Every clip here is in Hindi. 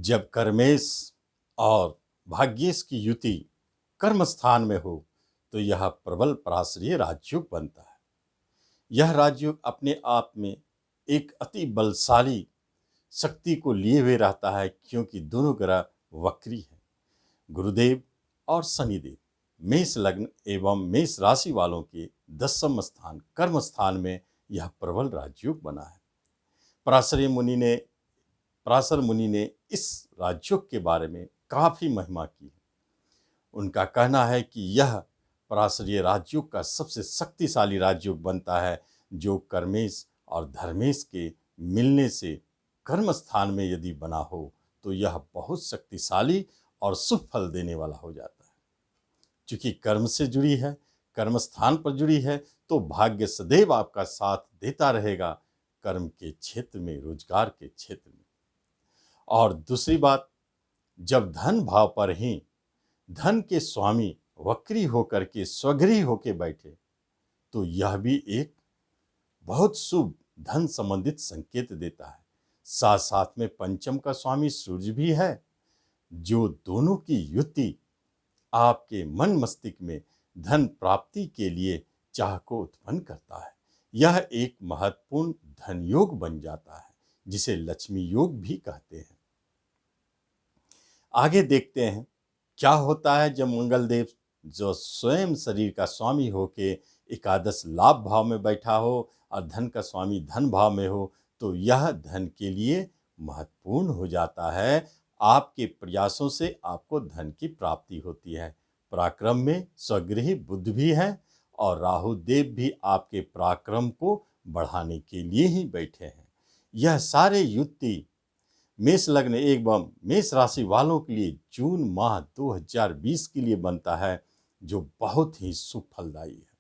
जब कर्मेश और भाग्येश की युति कर्म स्थान में हो तो यह प्रबल पराश्रय राजयोग बनता है। यह राजयोग अपने आप में एक अति बलशाली शक्ति को लिए हुए रहता है, क्योंकि दोनों ग्रह वक्री हैं। गुरुदेव और शनिदेव मेष लग्न एवं मेष राशि वालों के 10वें स्थान कर्म स्थान में यह प्रबल राजयोग बना है। पराशर मुनि ने इस राजयोग के बारे में काफी महिमा की है। उनका कहना है कि यह पराशरीय राजयोग का सबसे शक्तिशाली राजयोग बनता है, जो कर्मेश और धर्मेश के मिलने से कर्म स्थान में यदि बना हो तो यह बहुत शक्तिशाली और शुभ फल देने वाला हो जाता है। चूंकि कर्म से जुड़ी है, कर्म स्थान पर जुड़ी है, तो भाग्य सदैव आपका साथ देता रहेगा, कर्म के क्षेत्र में, रोजगार के क्षेत्र में। और दूसरी बात, जब धन भाव पर ही धन के स्वामी वक्री होकर के स्वगृही होकर बैठे तो यह भी एक बहुत शुभ धन संबंधित संकेत देता है। साथ साथ में पंचम का स्वामी सूर्य भी है, जो दोनों की युति आपके मन मस्तिष्क में धन प्राप्ति के लिए चाह को उत्पन्न करता है। यह एक महत्वपूर्ण धन योग बन जाता है, जिसे लक्ष्मी योग भी कहते हैं। आगे देखते हैं क्या होता है जब मंगल देव, जो स्वयं शरीर का स्वामी होके एकादश लाभ भाव में बैठा हो और धन का स्वामी धन भाव में हो, तो यह धन के लिए महत्वपूर्ण हो जाता है। आपके प्रयासों से आपको धन की प्राप्ति होती है। पराक्रम में स्वगृही बुध भी है और राहु देव भी आपके पराक्रम को बढ़ाने के लिए ही बैठे हैं। यह सारे युक्ति मेष लग्न एवं मेष राशि वालों के लिए जून माह 2020 के लिए बनता है, जो बहुत ही शुभ फलदायी है।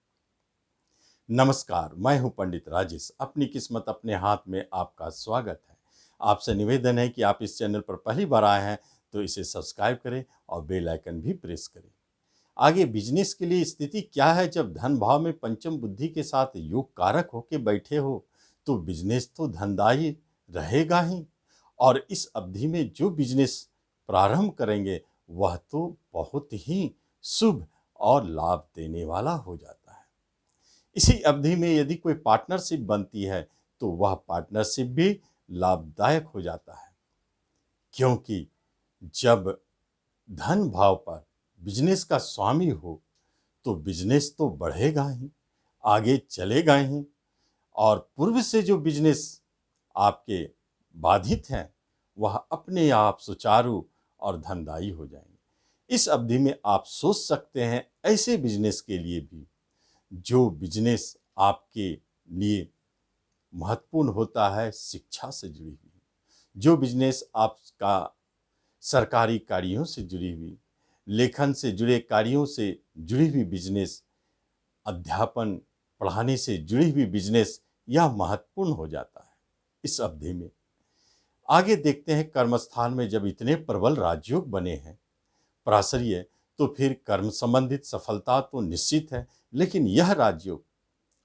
नमस्कार, मैं हूं पंडित राजेश। अपनी किस्मत अपने हाथ में आपका स्वागत है। आपसे निवेदन है कि आप इस चैनल पर पहली बार आए हैं तो इसे सब्सक्राइब करें और बेल आइकन भी प्रेस करें। आगे बिजनेस के लिए स्थिति क्या है। जब धन भाव में पंचम बुद्धि के साथ योग कारक होकर बैठे हो तो बिजनेस तो धनदायी रहेगा ही, और इस अवधि में जो बिजनेस प्रारंभ करेंगे वह तो बहुत ही शुभ और लाभ देने वाला हो जाता है। इसी अवधि में यदि कोई पार्टनरशिप बनती है तो वह पार्टनरशिप भी लाभदायक हो जाता है, क्योंकि जब धन भाव पर बिजनेस का स्वामी हो तो बिजनेस तो बढ़ेगा ही, आगे चलेगा ही, और पूर्व से जो बिजनेस आपके बाधित हैं वह अपने आप सुचारू और धनदायी हो जाएंगे। इस अवधि में आप सोच सकते हैं ऐसे बिजनेस के लिए भी जो बिजनेस आपके लिए महत्वपूर्ण होता है, शिक्षा से जुड़ी हुई, जो बिजनेस आपका सरकारी कार्यों से जुड़ी हुई, लेखन से जुड़े कार्यों से जुड़ी हुई बिजनेस, अध्यापन पढ़ाने से जुड़ी हुई बिजनेस, यह महत्वपूर्ण हो जाता है इस अवधि में। आगे देखते हैं कर्मस्थान में जब इतने प्रबल राजयोग बने हैं पराशरीय, तो फिर कर्म संबंधित सफलता तो निश्चित है, लेकिन यह राजयोग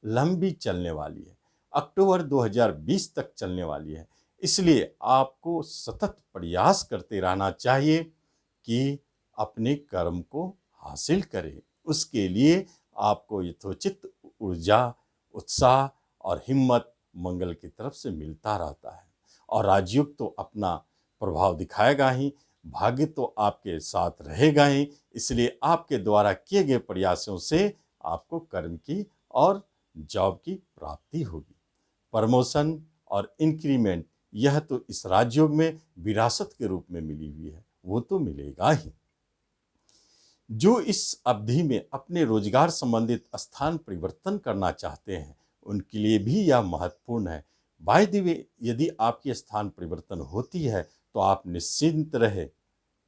लंबी चलने वाली है, अक्टूबर 2020 तक चलने वाली है। इसलिए आपको सतत प्रयास करते रहना चाहिए कि अपने कर्म को हासिल करें। उसके लिए आपको यथोचित ऊर्जा, उत्साह और हिम्मत मंगल की तरफ से मिलता रहता है, और राजयोग तो अपना प्रभाव दिखाएगा ही, भाग्य तो आपके साथ रहेगा ही। इसलिए आपके द्वारा किए गए प्रयासों से आपको कर्म की और जॉब की प्राप्ति होगी। प्रमोशन और इंक्रीमेंट, यह तो इस राजयोग में विरासत के रूप में मिली हुई है, वो तो मिलेगा ही। जो इस अवधि में अपने रोजगार संबंधित स्थान परिवर्तन करना चाहते हैं उनके लिए भी यह महत्वपूर्ण है। बाय द वे, यदि आपकी स्थान परिवर्तन होती है तो आप निश्चिंत रहे,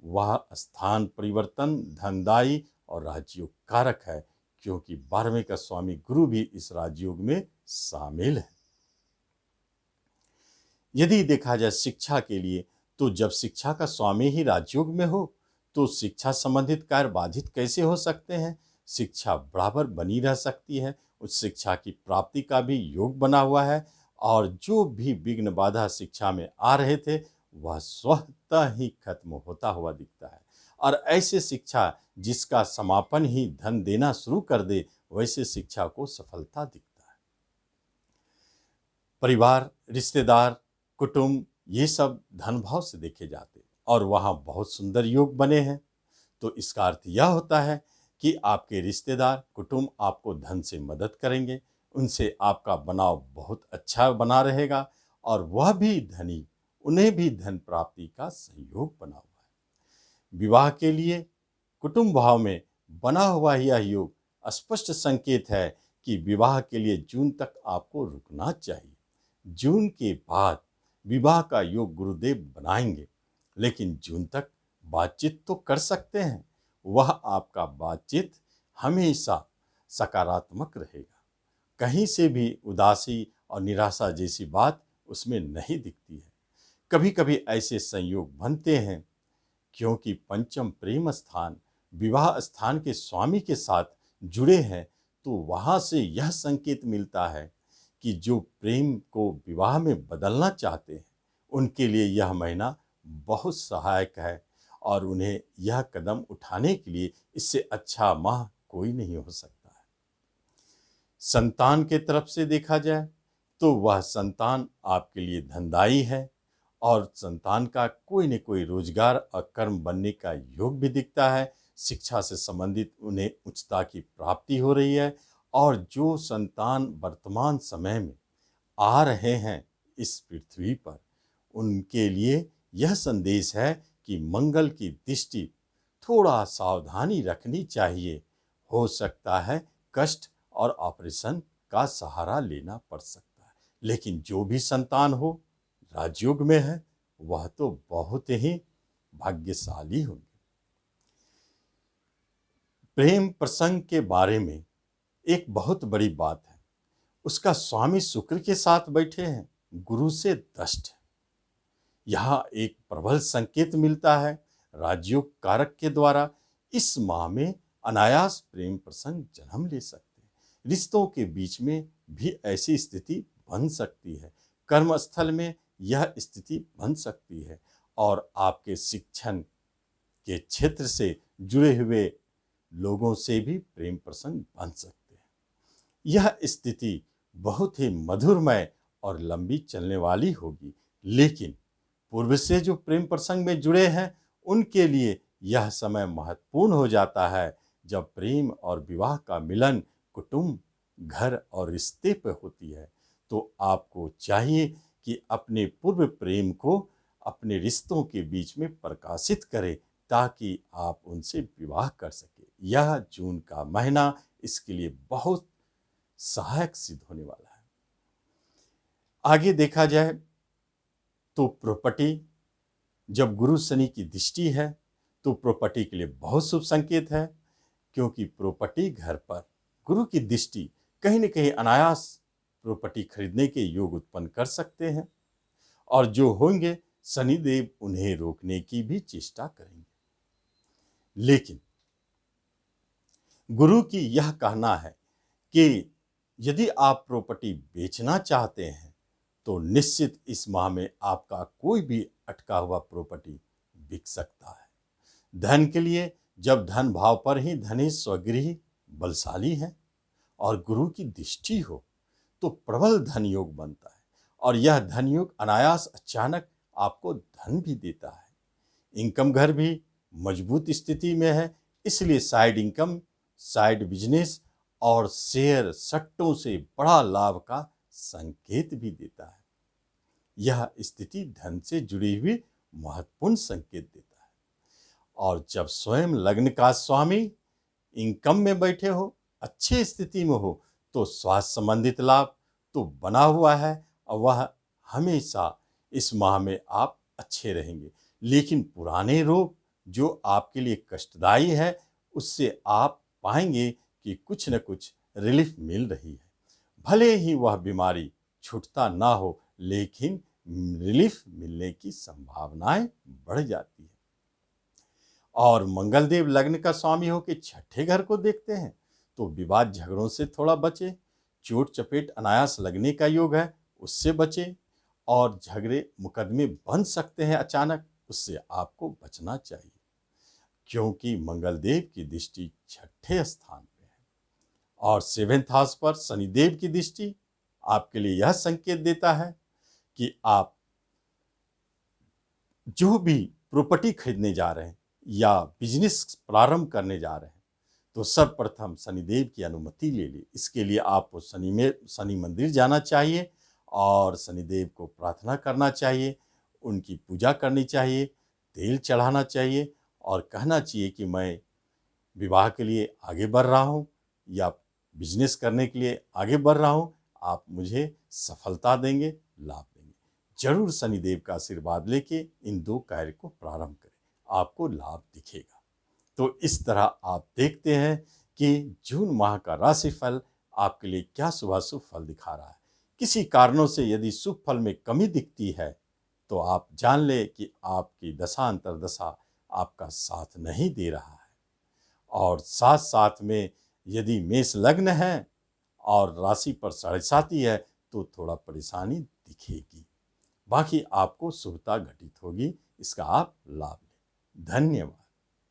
वह स्थान परिवर्तन धनदायी और राजयोग कारक है, क्योंकि 12वें का स्वामी गुरु भी इस राजयोग में शामिल है। यदि देखा जाए शिक्षा के लिए, तो जब शिक्षा का स्वामी ही राजयोग में हो तो शिक्षा संबंधित कार्य बाधित कैसे हो सकते हैं। शिक्षा बराबर बनी रह सकती है, उस शिक्षा की प्राप्ति का भी योग बना हुआ है, और जो भी विघ्न बाधा शिक्षा में आ रहे थे वह स्वतः ही खत्म होता हुआ दिखता है। और ऐसे शिक्षा जिसका समापन ही धन देना शुरू कर दे, वैसे शिक्षा को सफलता दिखता है। परिवार, रिश्तेदार, कुटुंब, ये सब धन भाव से देखे जाते और वहाँ बहुत सुंदर योग बने हैं, तो इसका अर्थ यह होता है कि आपके रिश्तेदार, कुटुंब आपको धन से मदद करेंगे, उनसे आपका बनाव बहुत अच्छा बना रहेगा और वह भी धनी, उन्हें भी धन प्राप्ति का सहयोग बना हुआ है। विवाह के लिए कुटुंब भाव में बना हुआ यह योग स्पष्ट संकेत है कि विवाह के लिए जून तक आपको रुकना चाहिए। जून के बाद विवाह का योग गुरुदेव बनाएंगे, लेकिन जून तक बातचीत तो कर सकते हैं। वह आपका बातचीत हमेशा सकारात्मक रहेगा, कहीं से भी उदासी और निराशा जैसी बात उसमें नहीं दिखती है। कभी कभी ऐसे संयोग बनते हैं क्योंकि पंचम प्रेम स्थान विवाह स्थान के स्वामी के साथ जुड़े हैं, तो वहाँ से यह संकेत मिलता है कि जो प्रेम को विवाह में बदलना चाहते हैं, उनके लिए यह महीना बहुत सहायक है और उन्हें यह कदम उठाने के लिए इससे अच्छा माह कोई नहीं हो सकता है। संतान के तरफ से देखा जाए तो वह संतान आपके लिए धनदायी है और संतान का कोई न कोई रोजगार और कर्म बनने का योग भी दिखता है। शिक्षा से संबंधित उन्हें उच्चता की प्राप्ति हो रही है और जो संतान वर्तमान समय में आ रहे हैं इस पृथ्वी पर, उनके लिए यह संदेश है कि मंगल की दृष्टि थोड़ा सावधानी रखनी चाहिए। हो सकता है कष्ट और ऑपरेशन का सहारा लेना पड़ सकता है, लेकिन जो भी संतान हो राजयोग में है, वह तो बहुत ही भाग्यशाली होंगे। प्रेम प्रसंग के बारे में एक बहुत बड़ी बात है, उसका स्वामी शुक्र के साथ बैठे हैं, गुरु से दष्ट है। यहाँ एक प्रबल संकेत मिलता है राजयोग कारक के द्वारा इस माह में अनायास प्रेम प्रसंग जन्म ले सकते हैं। रिश्तों के बीच में भी ऐसी स्थिति बन सकती है, कर्मस्थल में यह स्थिति बन सकती है और आपके शिक्षण के क्षेत्र से जुड़े हुए लोगों से भी प्रेम प्रसंग बन सकते हैं। यह स्थिति बहुत ही मधुरमय और लंबी चलने वाली होगी, लेकिन पूर्व से जो प्रेम प्रसंग में जुड़े हैं उनके लिए यह समय महत्वपूर्ण हो जाता है जब प्रेम और विवाह का मिलन कुटुंब, घर और रिश्ते पर होती है। तो आपको चाहिए कि अपने पूर्व प्रेम को अपने रिश्तों के बीच में प्रकाशित करें ताकि आप उनसे विवाह कर सके। यह जून का महीना इसके लिए बहुत सहायक सिद्ध होने वाला है। आगे देखा जाए तो प्रॉपर्टी, जब गुरु शनि की दृष्टि है तो प्रॉपर्टी के लिए बहुत शुभ संकेत है, क्योंकि प्रॉपर्टी घर पर गुरु की दृष्टि कहीं न कहीं अनायास प्रॉपर्टी खरीदने के योग उत्पन्न कर सकते हैं और जो होंगे शनिदेव उन्हें रोकने की भी चेष्टा करेंगे। लेकिन गुरु की यह कहना है कि यदि आप प्रॉपर्टी बेचना चाहते हैं तो निश्चित इस माह में आपका कोई भी अटका हुआ प्रॉपर्टी बिक सकता है। धन के लिए जब धन भाव पर ही धनी स्वगृही बलशाली है और गुरु की दृष्टि हो तो प्रबल धन योग बनता है और यह धन योग अनायास अचानक आपको धन भी देता है। इनकम घर भी मजबूत स्थिति में है, इसलिए साइड इनकम, साइड बिजनेस और शेयर सट्टों से बड़ा लाभ का संकेत भी देता है। यह स्थिति धन से जुड़ी हुई महत्वपूर्ण संकेत देता है। और जब स्वयं लग्न का स्वामी इनकम में बैठे हो, अच्छी स्थिति में हो, तो स्वास्थ्य संबंधित लाभ तो बना हुआ है और वह हमेशा इस माह में आप अच्छे रहेंगे। लेकिन पुराने रोग जो आपके लिए कष्टदायी है उससे आप पाएंगे कि कुछ न कुछ रिलीफ मिल रही है। भले ही वह बीमारी छूटता ना हो, लेकिन रिलीफ मिलने की संभावनाएं बढ़ जाती है। और मंगलदेव लग्न का स्वामी हो के छठे घर को देखते हैं तो विवाद झगड़ों से थोड़ा बचे, चोट चपेट अनायास लगने का योग है, उससे बचे और झगड़े मुकदमे बन सकते हैं अचानक, उससे आपको बचना चाहिए, क्योंकि मंगलदेव की दृष्टि छठे स्थान पे है और सेवेंथ हाउस पर शनिदेव की दृष्टि आपके लिए यह संकेत देता है कि आप जो भी प्रॉपर्टी खरीदने जा रहे हैं या बिजनेस प्रारंभ करने जा रहे हैं, तो सर्वप्रथम शनिदेव की अनुमति ले ली। इसके लिए आपको शनि मंदिर जाना चाहिए और शनिदेव को प्रार्थना करना चाहिए, उनकी पूजा करनी चाहिए, तेल चढ़ाना चाहिए और कहना चाहिए कि मैं विवाह के लिए आगे बढ़ रहा हूँ या बिजनेस करने के लिए आगे बढ़ रहा हूँ, आप मुझे सफलता देंगे, लाभ देंगे। जरूर शनिदेव का आशीर्वाद लेके इन 2 कार्य को प्रारंभ करें, आपको लाभ दिखेगा। तो इस तरह आप देखते हैं कि जून माह का राशिफल आपके लिए क्या शुभाशुभ फल दिखा रहा है। किसी कारणों से यदि शुभ फल में कमी दिखती है तो आप जान ले कि आपकी दशा अंतर्दशा आपका साथ नहीं दे रहा है। और साथ साथ में यदि मेष लग्न है और राशि पर 7.5 है तो थोड़ा परेशानी दिखेगी, बाकी आपको शुभता घटित होगी, इसका आप लाभ लें। धन्यवाद।